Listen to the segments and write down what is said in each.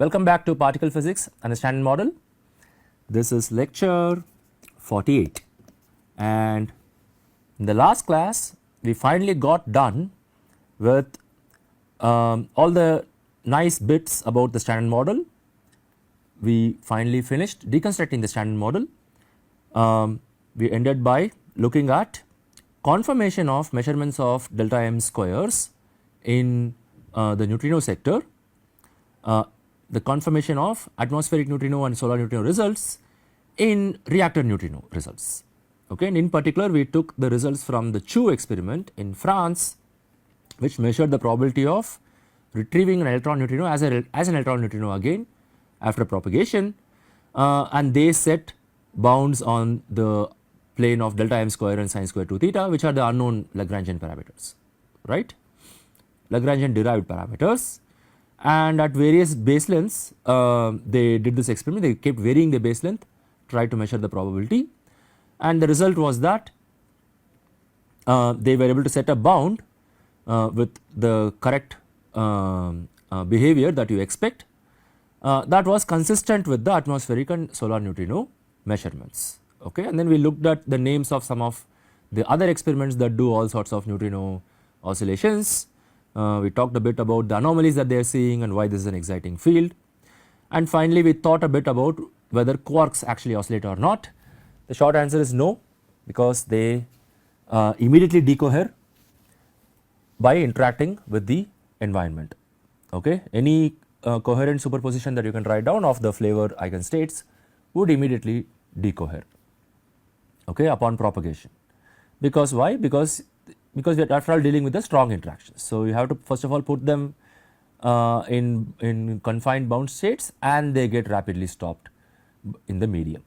Welcome back to Particle Physics and the Standard Model. This is lecture 48, and in the last class we finally got done with all the nice bits about the Standard Model. We finally finished deconstructing the Standard Model. We ended by looking at confirmation of measurements of delta m squares in the neutrino sector, the confirmation of atmospheric neutrino and solar neutrino results in reactor neutrino results. Okay. And in particular we took the results from the CHU experiment in France, which measured the probability of retrieving an electron neutrino as an electron neutrino again after propagation, and they set bounds on the plane of delta m square and sin square 2 theta, which are the unknown Lagrangian parameters, right, Lagrangian derived parameters. And at various base lengths they did this experiment, they kept varying the base length, tried to measure the probability, and the result was that they were able to set a bound with the correct behavior that you expect that was consistent with the atmospheric and solar neutrino measurements. Okay. And then we looked at the names of some of the other experiments that do all sorts of neutrino oscillations. We talked a bit about the anomalies that they are seeing and why this is an exciting field, and finally we thought a bit about whether quarks actually oscillate or not. The short answer is no, because they immediately decohere by interacting with the environment. Okay. Any coherent superposition that you can write down of the flavor eigenstates would immediately decohere, okay, upon propagation. Because why? Because we are after all dealing with the strong interactions. So you have to first of all put them in confined bound states, and they get rapidly stopped in the medium.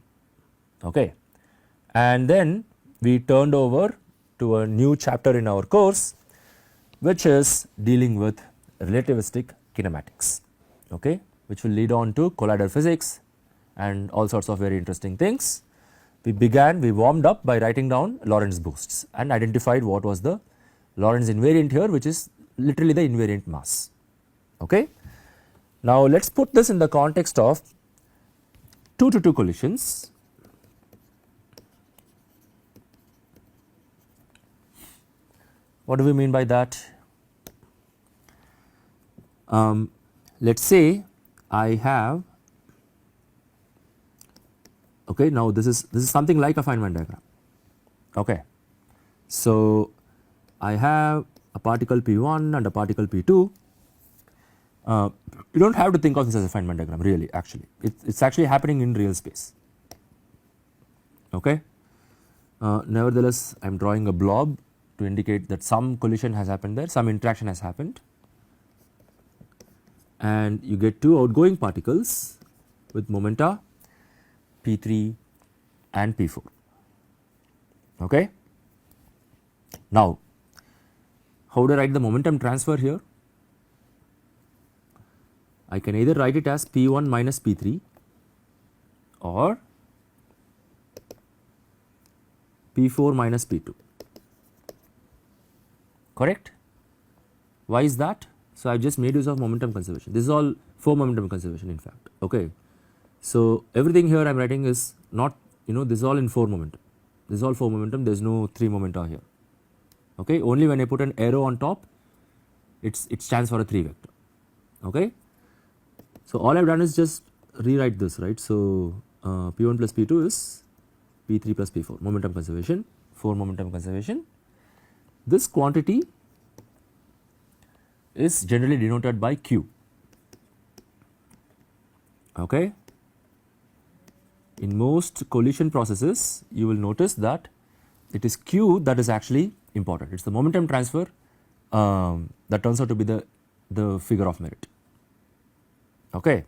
Okay. And then we turned over to a new chapter in our course, which is dealing with relativistic kinematics, okay, which will lead on to collider physics and all sorts of very interesting things. We warmed up by writing down Lorentz boosts and identified what was the Lorentz invariant here, which is literally the invariant mass. Okay. Now let us put this in the context of 2 to 2 collisions. What do we mean by that? Let us say I have, okay, now this is something like a Feynman diagram. Okay. So I have a particle P1 and a particle P2. You do not have to think of this as a Feynman diagram really, actually it is actually happening in real space. Okay. Nevertheless I am drawing a blob to indicate that some collision has happened there, some interaction has happened, and you get 2 outgoing particles with momenta P3 and P4. Okay. Now how do I write the momentum transfer here? I can either write it as P1 minus P3 or P4 minus P2, correct? Why is that? So I have just made use of momentum conservation. This is all 4 momentum conservation in fact. Okay. So everything here I am writing is not, this is all in 4 momentum, this is all 4 momentum, there is no 3 momenta here. Okay. Only when I put an arrow on top it stands for a 3 vector. Okay. So all I have done is just rewrite this, right. So P1 plus P2 is P3 plus P4, momentum conservation, 4 momentum conservation. This quantity is generally denoted by Q. Okay. In most collision processes you will notice that it is Q that is actually important, it is the momentum transfer that turns out to be the figure of merit. Okay.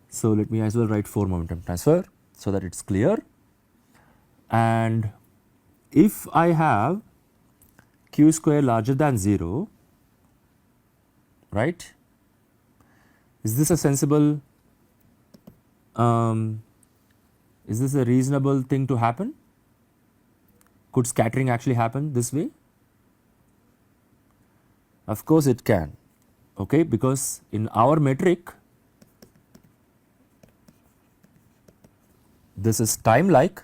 So let me as well write 4 momentum transfer so that it is clear, and if I have Q square larger than 0, right, is this a sensible, is this a reasonable thing to happen? Could scattering actually happen this way? Of course it can, okay, because in our metric this is time like,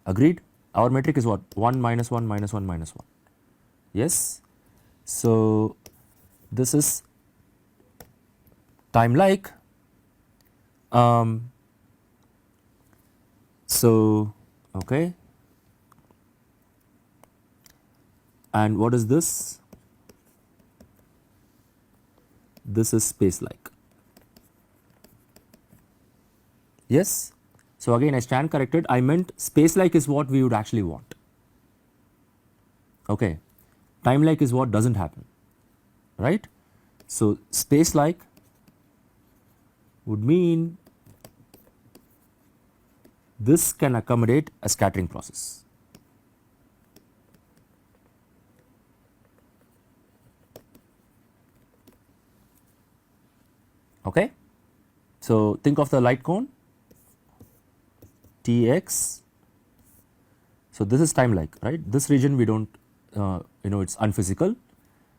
agreed? Our metric is what? 1 minus 1 minus 1 minus 1, yes. So, this is time like, so okay, and what is this? This is space like, yes. So, again I stand corrected, I meant space like is what we would actually want, okay. Time like is what does not happen, right. So, space like would mean this can accommodate a scattering process. Okay. So, think of the light cone Tx. So, this is time like, right. This region we do not it is unphysical,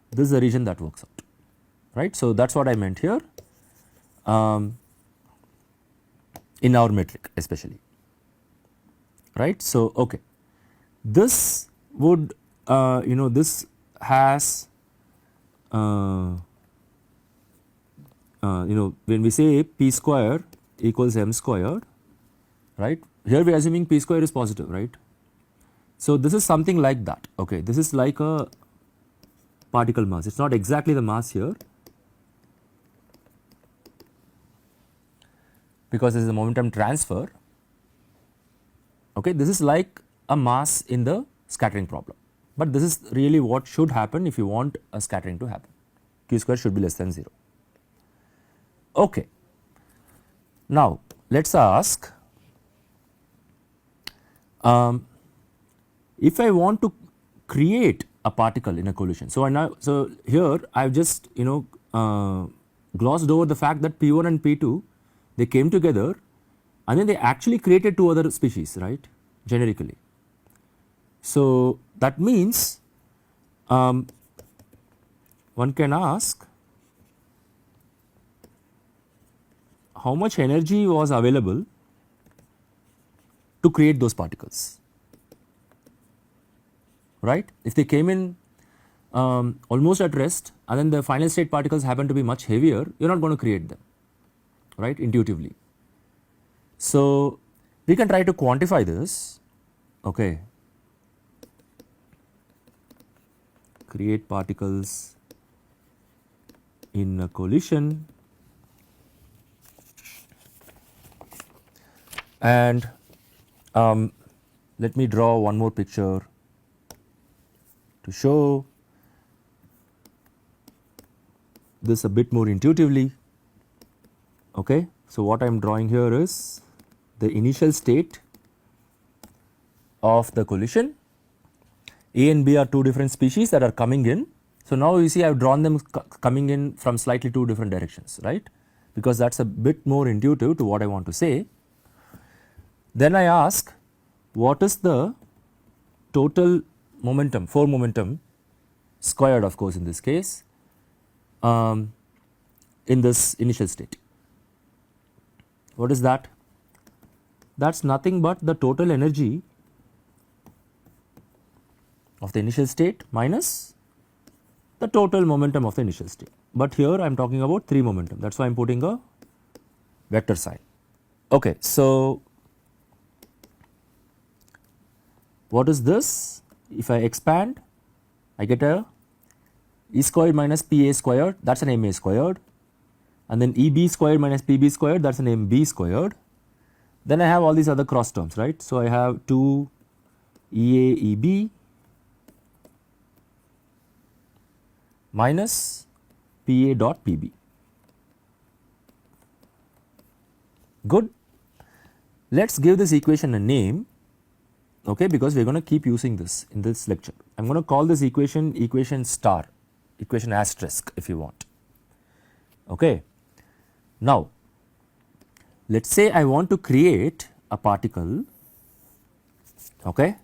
this is the region that works out, right. So, that is what I meant here in our metric especially, right. So, okay, this would this has when we say p square equals m squared, right, here we are assuming p square is positive, right. So, this is something like that, okay. This is like a particle mass, it is not exactly the mass here because this is a momentum transfer, okay. This is like a mass in the scattering problem, but this is really what should happen if you want a scattering to happen, q square should be less than 0. Okay. Now, let us ask if I want to create a particle in a collision. So, here I have just glossed over the fact that P1 and P2 they came together and then they actually created 2 other species, right, generically. So, that means one can ask how much energy was available to create those particles, right. If they came in almost at rest and then the final state particles happen to be much heavier, you are not going to create them, right, intuitively. So, we can try to quantify this, okay. Create particles in a collision, and let me draw one more picture to show this a bit more intuitively, okay. So, what I am drawing here is the initial state of the collision. A and B are 2 different species that are coming in. So, now you see I have drawn them coming in from slightly 2 different directions, right, because that is a bit more intuitive to what I want to say. Then I ask what is the total momentum, 4 momentum squared of course in this case in this initial state. What is that? That is nothing but the total energy of the initial state minus the total momentum of the initial state, but here I am talking about 3 momentum, that is why I am putting a vector sign. Okay. So, what is this? If I expand, I get a E squared minus PA squared, that is an MA squared, and then EB squared minus PB squared, that is an MB squared. Then I have all these other cross terms, right. So, I have 2 EA EB minus PA dot PB. Good. Let us give this equation a name, okay, because we are going to keep using this in this lecture. I am going to call this equation equation star, equation asterisk if you want, okay. Now, let us say I want to create a particle, okay,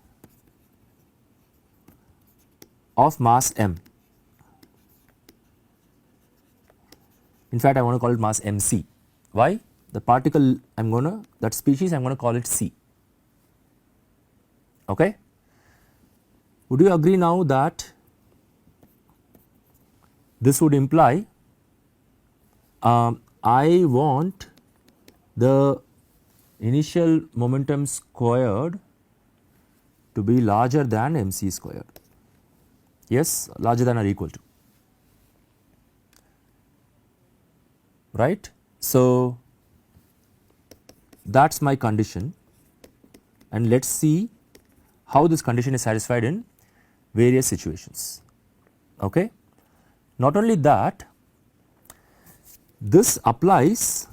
of mass m. In fact, I want to call it mass mc. Why? the particle that species I am going to call it C. Okay. Would you agree now that this would imply I want the initial momentum squared to be larger than mc squared, yes, larger than or equal to, right. So, that is my condition, and let us see how this condition is satisfied in various situations. Okay. Not only that, this applies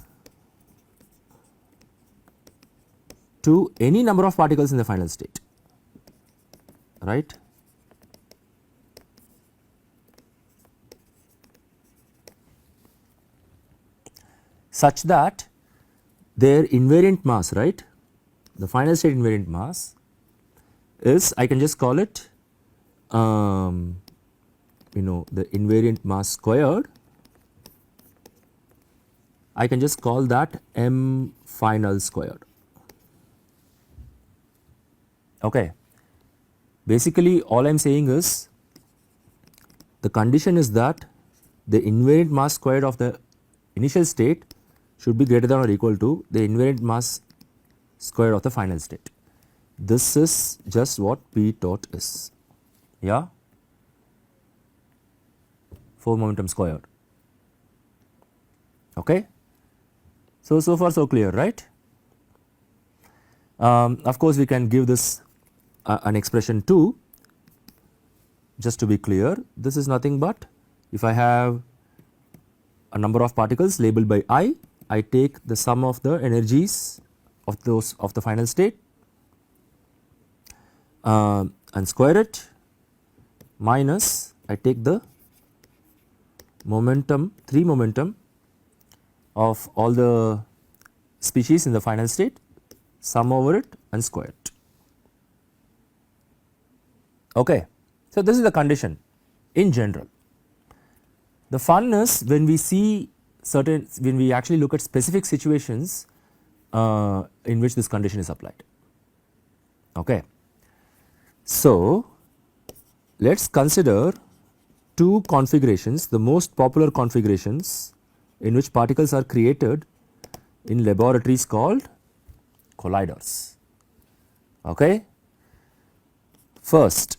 to any number of particles in the final state, right. Such that their invariant mass, right, the final state invariant mass is, I can just call it the invariant mass squared, I can just call that m final squared. Okay. Basically all I am saying is the condition is that the invariant mass squared of the initial state should be greater than or equal to the invariant mass squared of the final state. This is just what P dot is, yeah, 4 momentum squared. Okay. So far so clear, right. Of course, we can give this an expression too, just to be clear. This is nothing but, if I have a number of particles labeled by I take the sum of the energies of those of the final state and square it, minus I take the momentum, 3 momentum of all the species in the final state, sum over it and square it. Okay. So, this is the condition in general. The fun is when we see when we actually look at specific situations in which this condition is applied. Okay. So, let us consider 2 configurations, the most popular configurations in which particles are created in laboratories called colliders. Okay. First,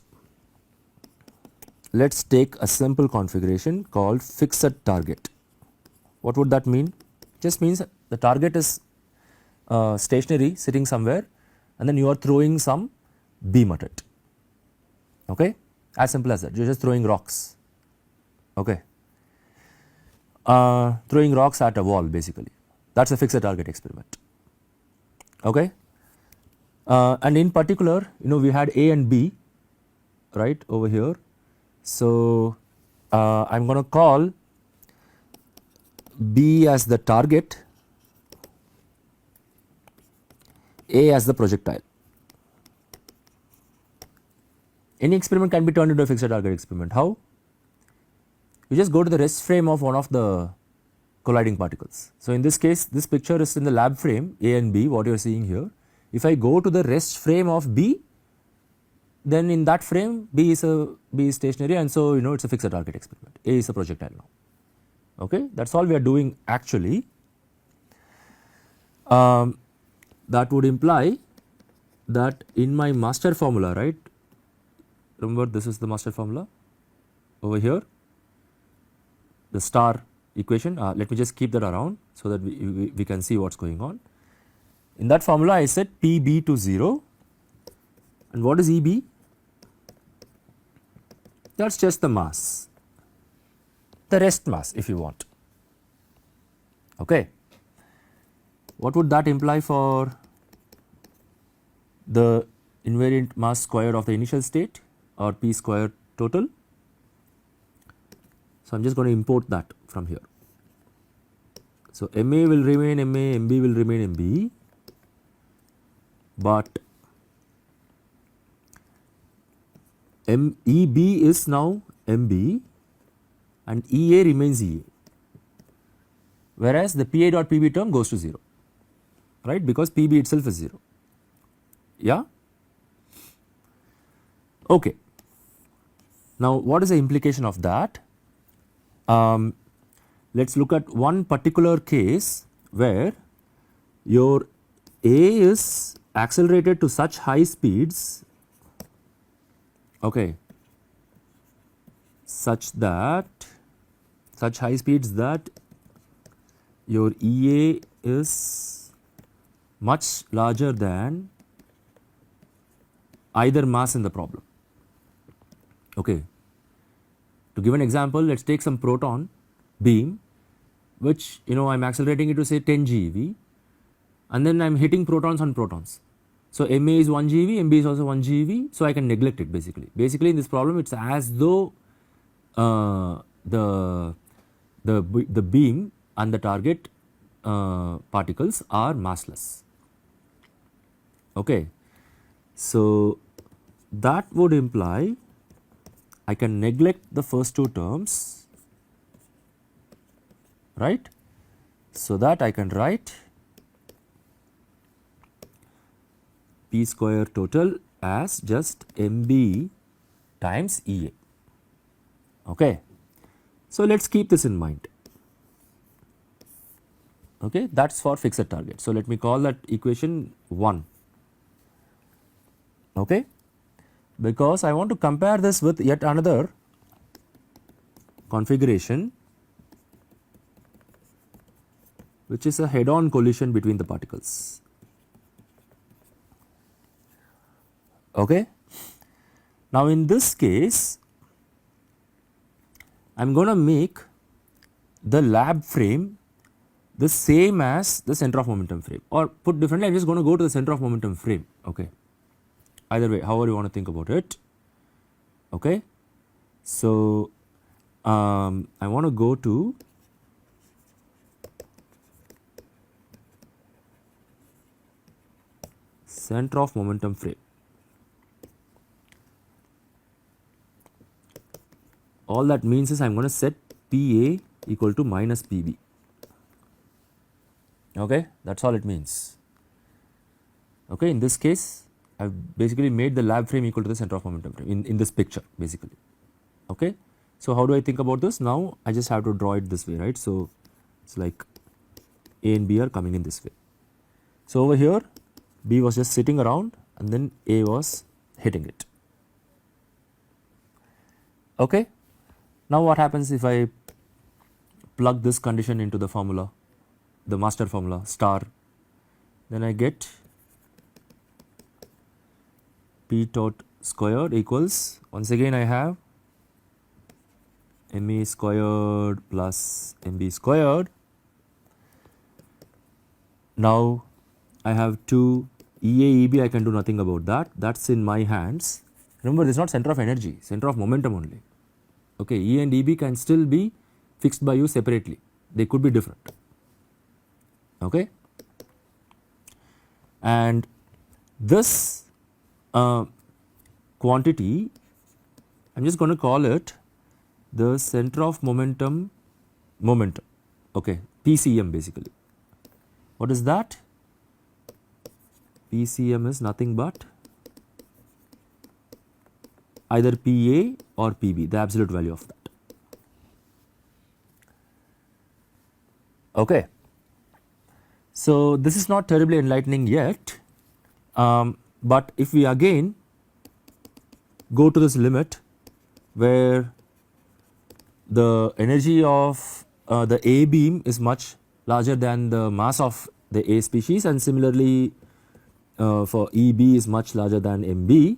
let us take a simple configuration called fixed target. What would that mean? Just means the target is stationary, sitting somewhere, and then you are throwing some beam at it. Okay. As simple as that, you are just throwing rocks. Okay. Throwing rocks at a wall, basically, that is a fixed target experiment. Okay. And in particular, we had A and B right over here. So, I am going to call B as the target, A as the projectile. Any experiment can be turned into a fixed target experiment. How? You just go to the rest frame of one of the colliding particles. So, in this case, this picture is in the lab frame A and B, what you are seeing here. If I go to the rest frame of B, then in that frame B is stationary, and so it is a fixed target experiment. A is a projectile now. Okay, that is all we are doing actually. That would imply that in my master formula, right, remember this is the master formula over here, the star equation. Let me just keep that around so that we can see what is going on. In that formula I set PB to 0, and what is EB? That is just the mass, the rest mass if you want. Okay. What would that imply for the invariant mass squared of the initial state, or P square total? So, I am just going to import that from here. So, MA will remain MA, MB will remain MB, but EB is now MB and EA remains EA, whereas the PA dot PB term goes to 0. right, because PB itself is 0. Yeah. Okay. Now, what is the implication of that? Let us look at one particular case where your A is accelerated to such high speeds, okay, such high speeds that your EA is much larger than either mass in the problem. Okay. To give an example, let us take some proton beam which I am accelerating it to say 10 GeV, and then I am hitting protons on protons. So, MA is 1 GeV, MB is also 1 GeV, so I can neglect it basically. Basically in this problem it is as though the beam and the target particles are massless. Okay. So, that would imply I can neglect the first two terms, right, so that I can write P square total as just MB times EA. Okay. So, let us keep this in mind. Okay, that is for fixed target. So, let me call that equation 1. Okay, because I want to compare this with yet another configuration which is a head on collision between the particles. Okay. Now, in this case I am going to make the lab frame the same as the center of momentum frame, or put differently I am just going to go to the center of momentum frame. Okay. Either way, however you want to think about it. Okay. So, I want to go to center of momentum frame. All that means is I am going to set PA equal to minus PB. Okay, that is all it means. Okay, in this case I have basically made the lab frame equal to the center of momentum frame in this picture basically. Okay. So, how do I think about this? Now, I just have to draw it this way, right. So, it is like A and B are coming in this way. So, over here B was just sitting around and then A was hitting it. Okay. Now, what happens if I plug this condition into the formula, the master formula star, then I get P tot squared equals, once again I have MA squared plus MB squared. Now, I have 2 EA, EB, I can do nothing about that, that is in my hands. Remember, this is not center of energy, center of momentum only. Okay, E and EB can still be fixed by you separately, they could be different. Okay. And this quantity, I am just going to call it the center of momentum, okay, PCM basically. What is that? PCM is nothing but either PA or PB, the absolute value of that. Okay. So, this is not terribly enlightening yet, but if we again go to this limit where the energy of the A beam is much larger than the mass of the A species, and similarly for EB is much larger than MB,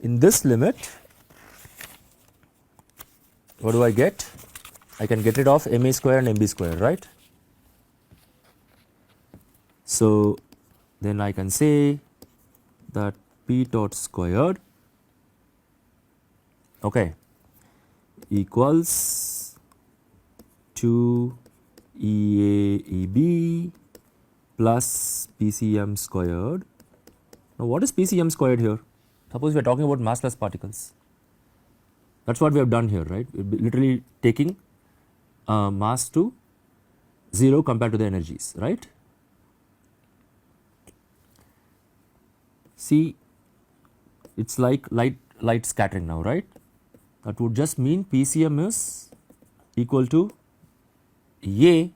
in this limit what do I get? I can get rid of MA square and MB square, right. So, then I can say that P tot squared, okay, equals 2 EAEB plus PCM squared. Now, what is PCM squared here? Suppose we are talking about massless particles. That is what we have done here, right. We are literally taking mass to 0 compared to the energies, right. see it's like light scattering now, right? That would just mean PCM is equal to A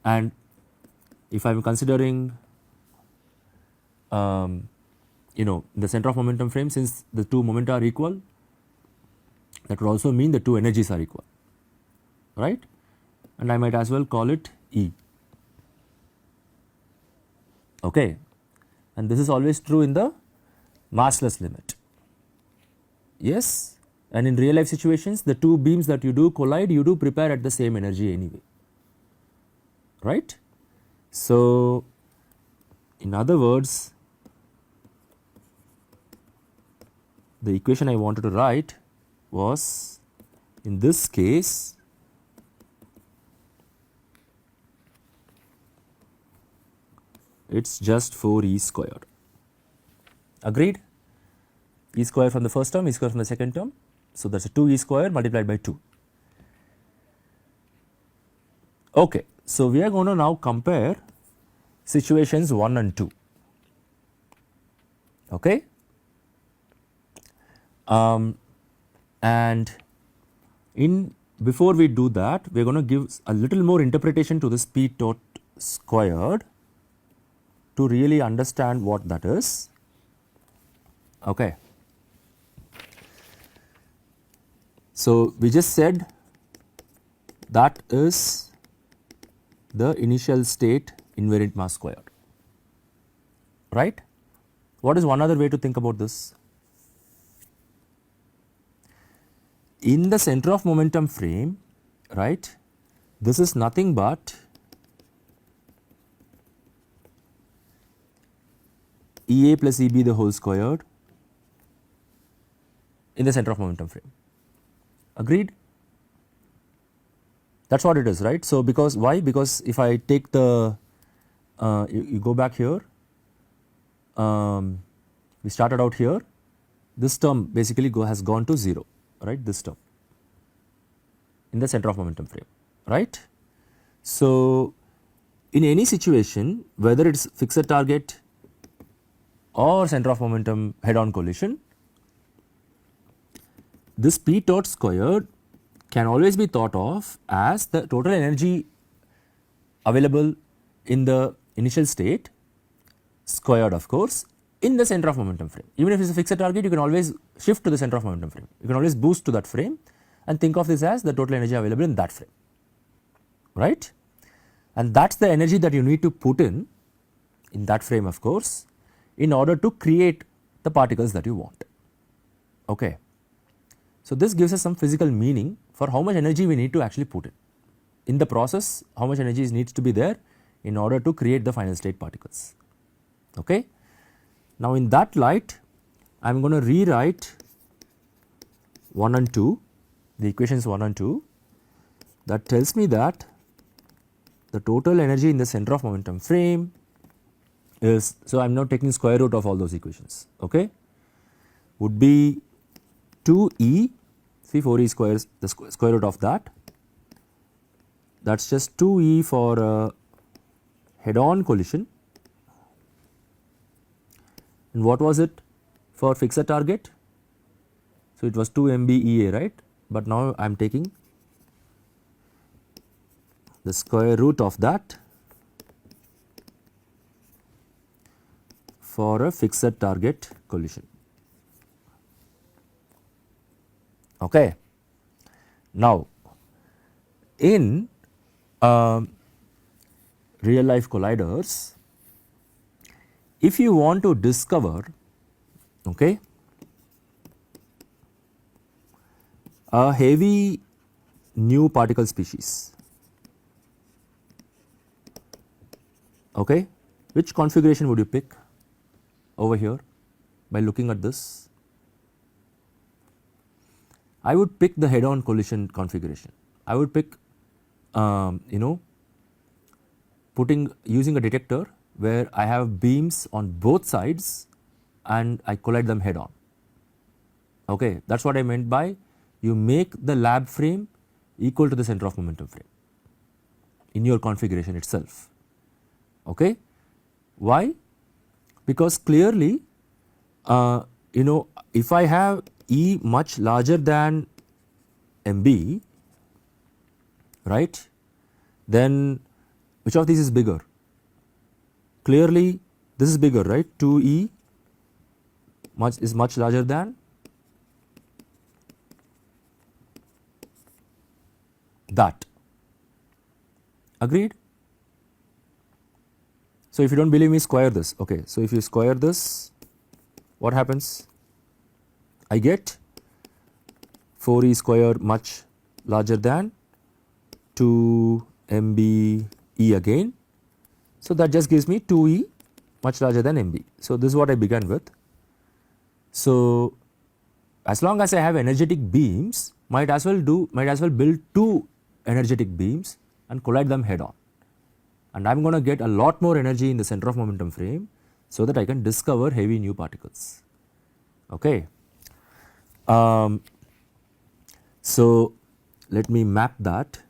and if I am considering the center of momentum frame, since the two momenta are equal, that would also mean the two energies are equal, right? And I might as well call it E. Okay, and this is always true in the massless limit. Yes, and in real life situations, the two beams that you do collide, you do prepare at the same energy anyway, right? So, in other words, the equation I wanted to write was, in this case, it's just 4E squared. Agreed? E square from the first term, E square from the second term. So, that is a 2E square multiplied by 2. Okay. So, we are going to now compare situations 1 and 2. Okay. And before we do that, we are going to give a little more interpretation to this P tot squared to really understand what that is. Okay. So, we just said that is the initial state invariant mass squared, right? What is one other way to think about this? In the center of momentum frame, right, this is nothing but EA plus EB the whole squared in the center of momentum frame. Agreed? That is what it is, right. So, because why? Because if I take the, you go back here, we started out here, this term basically has gone to 0, right, this term in the center of momentum frame, right. So, in any situation, whether it is fixed target or center of momentum head on collision, this P tot squared can always be thought of as the total energy available in the initial state squared, of course, in the center of momentum frame. Even if it is a fixed target, you can always shift to the center of momentum frame. You can always boost to that frame and think of this as the total energy available in that frame, right. And that is the energy that you need to put in that frame, of course, in order to create the particles that you want. Okay. So, this gives us some physical meaning for how much energy we need to actually put in the process, how much energy needs to be there in order to create the final state particles. Okay. Now, in that light, I am going to rewrite 1 and 2, the equations 1 and 2, that tells me that the total energy in the center of momentum frame is, so I am now taking square root of all those equations, okay, would be 2E, see 4E squares, the square root of that is just 2E for head on collision, and what was it for fixed target? So, it was 2 MBEA, right, but now I am taking the square root of that for a fixed target collision. Okay. Now, in real life colliders, if you want to discover, okay, a heavy new particle species, okay, which configuration would you pick over here by looking at this? I would pick the head on collision configuration. I would pick using a detector where I have beams on both sides and I collide them head on. Okay, that is what I meant by you make the lab frame equal to the center of momentum frame in your configuration itself. Okay. Why? Because clearly if I have E much larger than MB, right, then which of these is bigger? Clearly this is bigger, right? 2E is much larger than that. Agreed? So if you don't believe me, square this. Okay, so if you square this, what happens? I get 4E square much larger than 2MBE again. So that just gives me 2E much larger than MB. So this is what I began with. So as long as I have energetic beams, might as well build two energetic beams and collide them head on. And I am going to get a lot more energy in the center of momentum frame so that I can discover heavy new particles. Okay. So let me map that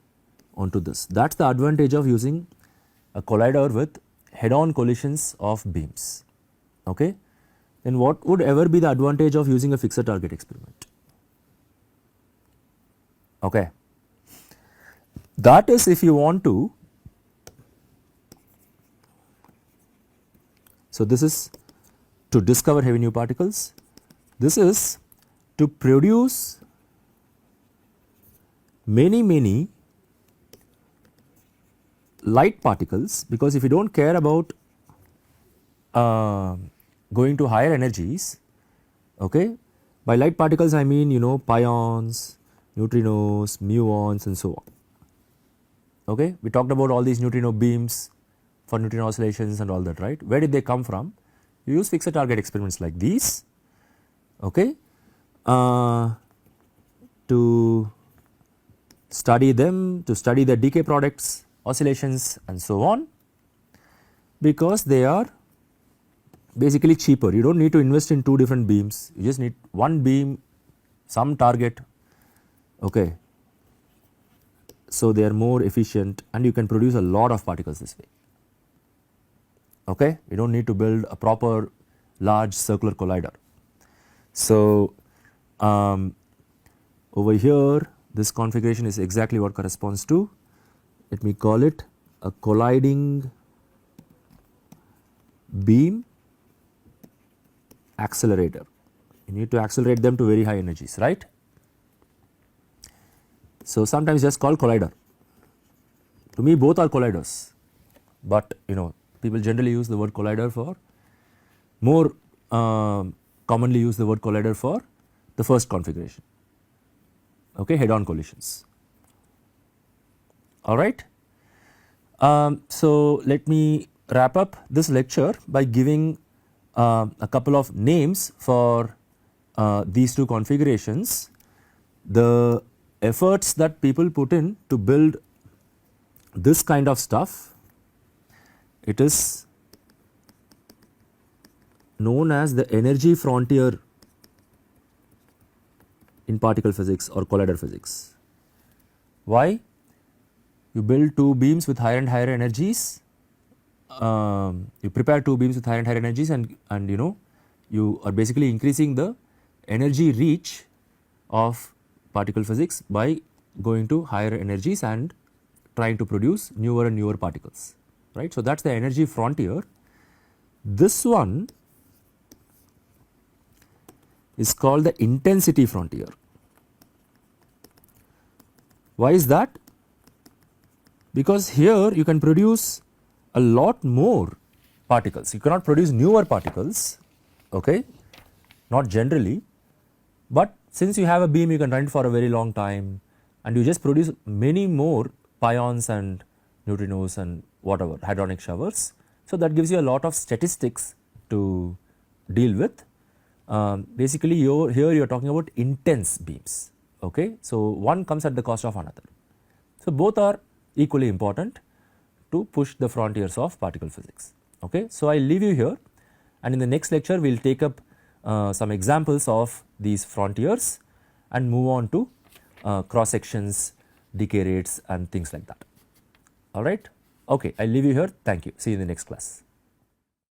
onto this. That is the advantage of using a collider with head on collisions of beams. Okay. Then what would ever be the advantage of using a fixed target experiment? Okay. That is if you want to. So this is to discover heavy new particles. This is to produce many light particles, because if you do not care about going to higher energies, okay, by light particles I mean pions, neutrinos, muons and so on. Okay, we talked about all these neutrino beams for neutrino oscillations and all that, right? Where did they come from? You use fixed target experiments like these, okay, to study them, to study the decay products, oscillations and so on, because they are basically cheaper. You do not need to invest in two different beams, you just need one beam, some target, okay. So they are more efficient and you can produce a lot of particles this way. Okay, you do not need to build a proper large circular collider. So over here this configuration is exactly what corresponds to, let me call it a colliding beam accelerator. You need to accelerate them to very high energies, right? So sometimes just call collider. To me both are colliders, but people generally use the word collider for more commonly use the word collider for the first configuration, okay, head on collisions. All right. So let me wrap up this lecture by giving a couple of names for these two configurations. The efforts that people put in to build this kind of stuff, it is known as the energy frontier in particle physics or collider physics. Why? You build two beams with higher and higher energies, you prepare two beams with higher and higher energies and you are basically increasing the energy reach of particle physics by going to higher energies and trying to produce newer and newer particles, right. So that is the energy frontier. This one is called the intensity frontier. Why is that? Because here you can produce a lot more particles. You cannot produce newer particles, okay, not generally, but since you have a beam you can run it for a very long time and you just produce many more pions and neutrinos and whatever hadronic showers. So that gives you a lot of statistics to deal with. Basically here you are talking about intense beams, okay. So one comes at the cost of another. So both are equally important to push the frontiers of particle physics, okay. So I leave you here and in the next lecture we will take up some examples of these frontiers and move on to cross sections, decay rates and things like that. All right. Okay, I leave you here. Thank you. See you in the next class.